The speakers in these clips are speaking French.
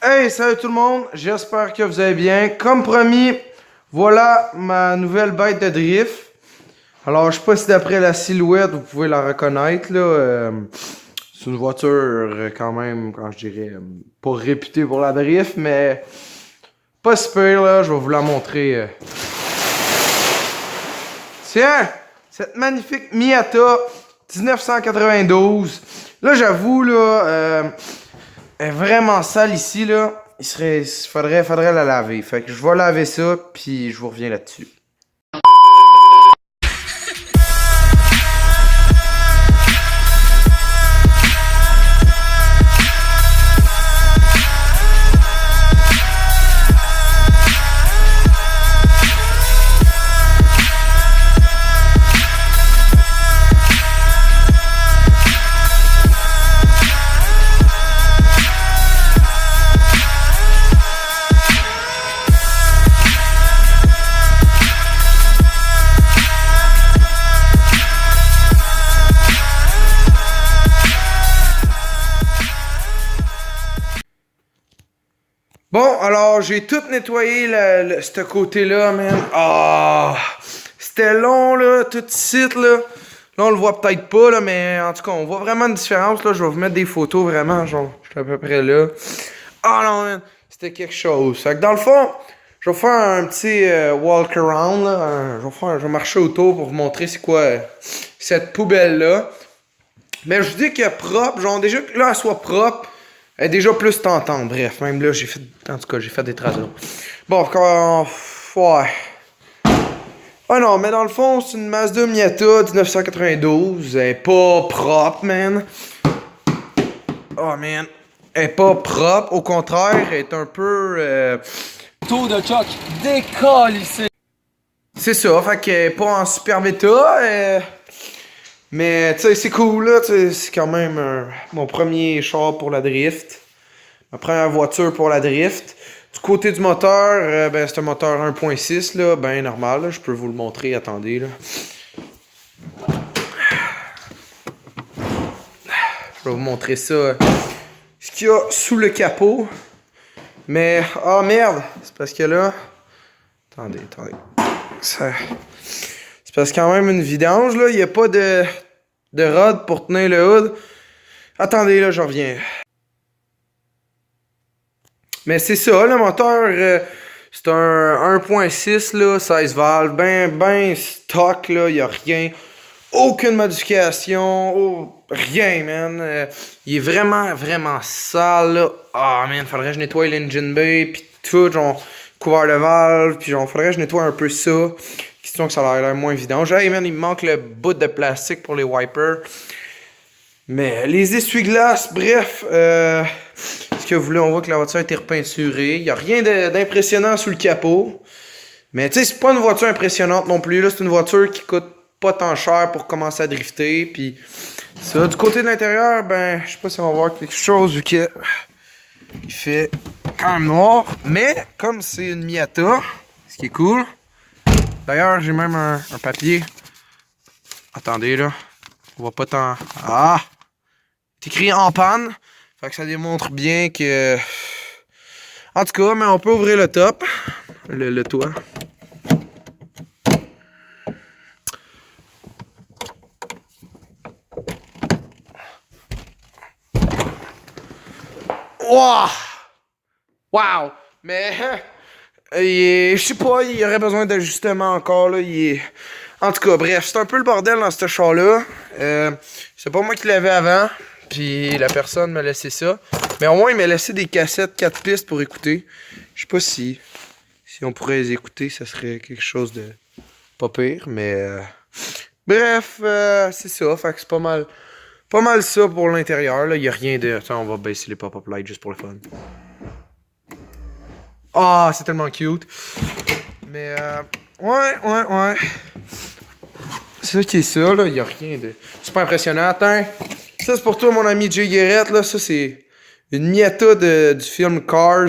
Hey, salut tout le monde, j'espère que vous allez bien. Comme promis, voilà ma nouvelle bête de drift. Alors, je sais pas si d'après la silhouette, vous pouvez la reconnaître, là. C'est une voiture quand même, quand je dirais, pas réputée pour la drift, mais pas super, là. Je vais vous la montrer. Tiens, cette magnifique Miata 1992. Là, j'avoue, là, elle est vraiment sale ici, là. Faudrait la laver. Fait que je vais laver ça, puis je vous reviens là-dessus. Bon, alors, j'ai tout nettoyé ce côté-là, man. Ah! C'était long, là, tout ici, là. Là, on le voit peut-être pas, là, mais en tout cas, on voit vraiment une différence, là. Je vais vous mettre des photos, vraiment, genre, je suis à peu près là. Ah non, man! C'était quelque chose. Fait que dans le fond, je vais faire un petit walk-around, là. Je vais marcher autour pour vous montrer c'est quoi cette poubelle-là. Mais je vous dis qu'elle est propre, genre, déjà que là, elle soit propre, elle est déjà plus tentante. Bref, même là, j'ai fait des travaux. Bon, encore, ouais. Ah non, mais dans le fond, c'est une Mazda Miata 1992. Elle est pas propre, man. Oh, man. Elle est pas propre. Au contraire, elle est un peu... Tour de choc, décolle ici. C'est ça, fait qu'elle est pas en super état. Mais, tu sais, c'est cool, là. C'est quand même mon premier char pour la drift. Ma première voiture pour la drift. Du côté du moteur, ben, c'est un moteur 1.6, là. Ben, normal, là. Je peux vous le montrer. Attendez, là. Je vais vous montrer ça. Ce qu'il y a sous le capot. Mais, ah, merde. C'est parce que là... Attendez. C'est parce qu'il y a quand même une vidange, là. Il n'y a pas de rod pour tenir le hood. Attendez, là, je reviens. Mais c'est ça, le moteur, c'est un 1.6, là, 16 valves, ben stock, là, il n'y a rien. Aucune modification, rien, man. Il est vraiment sale, là. Ah, man, faudrait que je nettoie l'engine bay, pis tout, genre, couvert de valve, pis genre, faudrait que je nettoie un peu ça. Question que ça a l'air moins évident. Hey, man, il me manque le bout de plastique pour les wipers. Mais les essuie-glaces, bref, ce que vous voulez, on voit que la voiture a été repeinturée. Il n'y a rien d'impressionnant sous le capot. Mais tu sais, c'est pas une voiture impressionnante non plus. Là, c'est une voiture qui coûte pas tant cher pour commencer à drifter. Puis ça, du côté de l'intérieur, ben, je sais pas si on va voir quelque chose vu que il fait quand même noir. Mais comme c'est une Miata, ce qui est cool. D'ailleurs, j'ai même un papier. Attendez là. On voit pas tant. Ah! C'est écrit en panne. Fait que ça démontre bien que... En tout cas, mais on peut ouvrir le top. Le toit. Wow! Wow! Mais... je sais pas, il y aurait besoin d'ajustement encore, là. En tout cas, bref, c'est un peu le bordel dans ce char-là. C'est pas moi qui l'avais avant. Puis la personne m'a laissé ça. Mais au moins, il m'a laissé des cassettes 4 pistes pour écouter. Je sais pas si on pourrait les écouter, ça serait quelque chose de pas pire. Mais bref, c'est ça. Fait que c'est pas mal ça pour l'intérieur. Il y a rien de... Attends, on va baisser les pop-up lights juste pour le fun. Ah, c'est tellement cute. Mais ouais. C'est ça qui est ça, là. Il y a rien de... C'est pas impressionnant. Attends. Ça, c'est pour toi, mon ami Jay Guerrette, là. Ça, c'est une Miata du film Cars.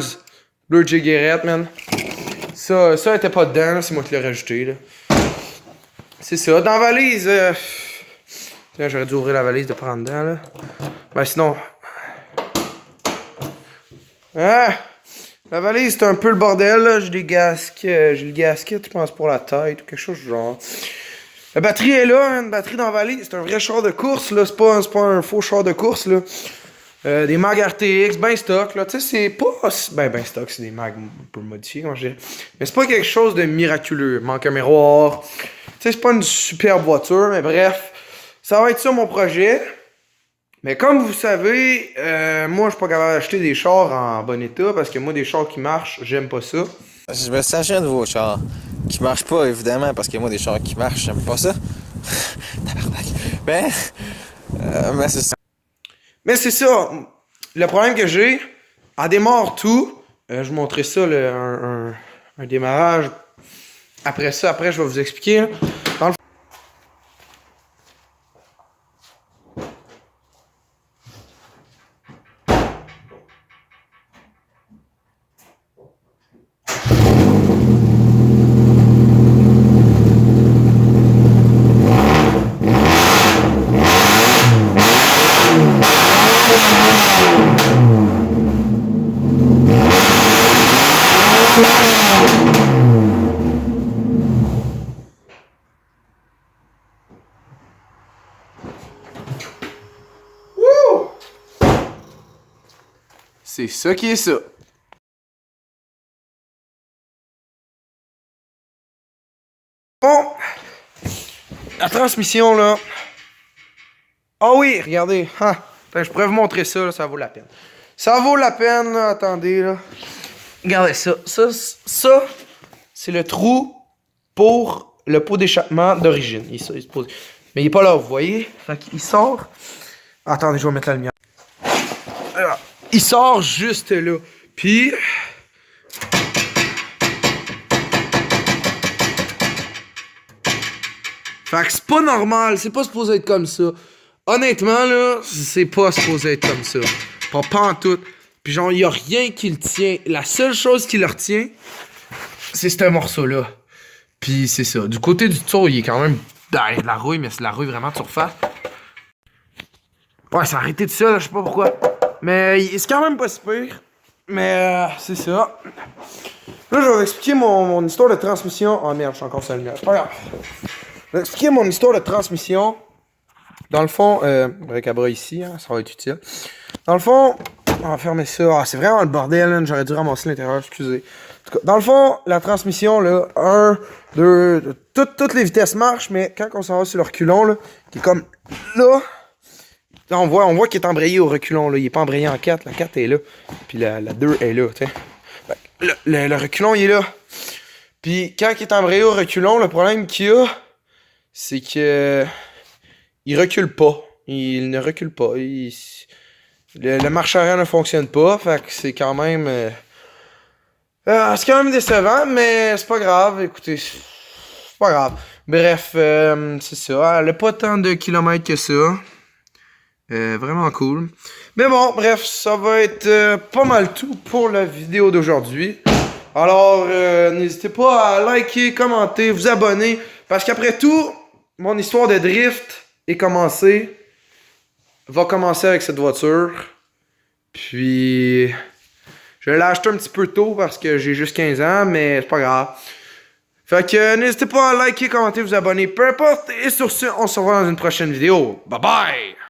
Bleu Jay Guerrette, man. Ça, elle était pas dedans, c'est moi qui l'ai rajouté, là. C'est ça. Dans la valise, Tiens, j'aurais dû ouvrir la valise de prendre dedans, là. Ben sinon... Ah! La valise, c'est un peu le bordel, là. J'ai le gasket, je pense, pour la tête ou quelque chose du genre. La batterie est là, hein, une batterie dans la valise. C'est un vrai char de course, là. C'est pas un faux char de course, là. Des mags RTX, ben stock, là. Tu sais, c'est pas... Ben stock, c'est des mags un peu modifiés, comment je dis. Mais c'est pas quelque chose de miraculeux. Manque un miroir. Tu sais, c'est pas une superbe voiture, mais bref. Ça va être ça, mon projet. Mais comme vous savez, moi, je suis pas capable d'acheter des chars en bon état parce que moi, des chars qui marchent, j'aime pas ça. Je me s'achète de vos chars qui marchent pas, évidemment, parce que moi, des chars qui marchent, j'aime pas ça. Tabarnak. Mais c'est ça. Mais c'est ça. Le problème que j'ai, elle démarre tout. Je vous montrerai ça, un démarrage. Après ça, je vais vous expliquer. Là. Dans le... C'est ça qui est ça. Bon. La transmission, là. Ah oui, regardez. Ah. Je pourrais vous montrer ça, là, ça vaut la peine. Ça vaut la peine, là. Attendez, là. Regardez ça. Ça c'est le trou pour le pot d'échappement d'origine. Il se pose... Mais il est pas là, vous voyez? Fait qu'il sort. Attendez, je vais mettre la lumière. Alors, il sort juste là. Puis... Fait que c'est pas normal, c'est pas supposé être comme ça. Honnêtement, là, c'est pas supposé être comme ça. Pas en tout. Puis genre, y a rien qui le tient. La seule chose qui le retient, c'est ce morceau-là. Puis c'est ça. Du côté du tour, il est quand même derrière de la rouille, mais c'est de la rouille vraiment de surface. Ouais, ça a arrêté de ça, là, je sais pas pourquoi. Mais c'est quand même pas si pire. Mais c'est ça. Là, je vais vous expliquer mon histoire de transmission. Oh merde, je suis encore sur la lumière. C'est pas grave. Je vais expliquer mon histoire de transmission. Dans le fond, avec un bras ici, hein, ça va être utile. Dans le fond, on va fermer ça. Ah, c'est vraiment le bordel, hein, j'aurais dû ramasser l'intérieur, excusez. En tout cas, dans le fond, la transmission, là, 1, 2, toutes les vitesses marchent, mais quand on s'en va sur le reculon, là, qui est comme là, on voit qu'il est embrayé au reculon, là. Il est pas embrayé en 4, la 4 est là. Puis la 2 est là, tu sais. Le reculon, il est là. Puis quand il est embrayé au reculon, le problème qu'il y a, c'est que il recule pas. Il ne recule pas. Le marche arrière ne fonctionne pas. Fait que c'est quand même... c'est quand même décevant, mais c'est pas grave. Écoutez, c'est pas grave. Bref, c'est ça. Elle a pas tant de kilomètres que ça. Vraiment cool. Mais bon, bref, ça va être pas mal tout pour la vidéo d'aujourd'hui. Alors, n'hésitez pas à liker, commenter, vous abonner. Parce qu'après tout, mon histoire de drift va commencer avec cette voiture. Puis, je l'ai acheté un petit peu tôt parce que j'ai juste 15 ans, mais c'est pas grave. Fait que n'hésitez pas à liker, commenter, vous abonner, peu importe. Et sur ce, on se revoit dans une prochaine vidéo. Bye bye!